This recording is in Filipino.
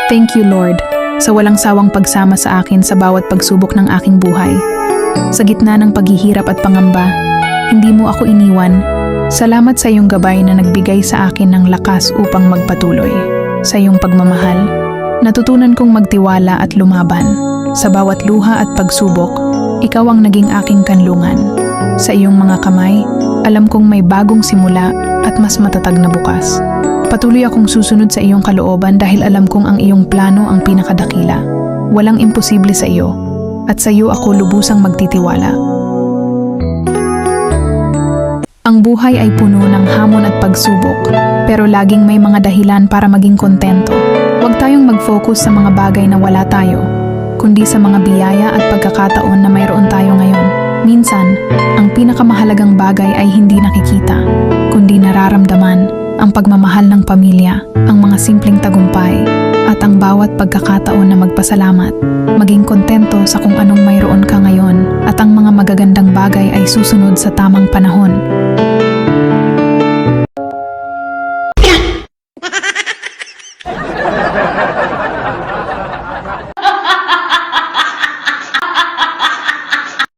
Thank you, Lord, sa walang sawang pagsama sa akin sa bawat pagsubok ng aking buhay. Sa gitna ng paghihirap at pangamba, hindi mo ako iniwan. Salamat sa iyong gabay na nagbigay sa akin ng lakas upang magpatuloy. Sa iyong pagmamahal, natutunan kong magtiwala at lumaban. Sa bawat luha at pagsubok, ikaw ang naging aking kanlungan. Sa iyong mga kamay, alam kong may bagong simula at mas matatag na bukas. Patuloy akong susunod sa iyong kalooban dahil alam kong ang iyong plano ang pinakadakila. Walang imposible sa iyo, at sa iyo ako lubusang magtitiwala. Ang buhay ay puno ng hamon at pagsubok, pero laging may mga dahilan para maging kontento. Huwag tayong mag-focus sa mga bagay na wala tayo, kundi sa mga biyaya at pagkakataon na mayroon tayo ngayon. Minsan, ang pinakamahalagang bagay ay hindi nakikita, kundi nararamdaman. Ang pagmamahal ng pamilya, ang mga simpleng tagumpay, at ang bawat pagkakataon na magpasalamat. Maging kontento sa kung anong mayroon ka ngayon at ang mga magagandang bagay ay susunod sa tamang panahon.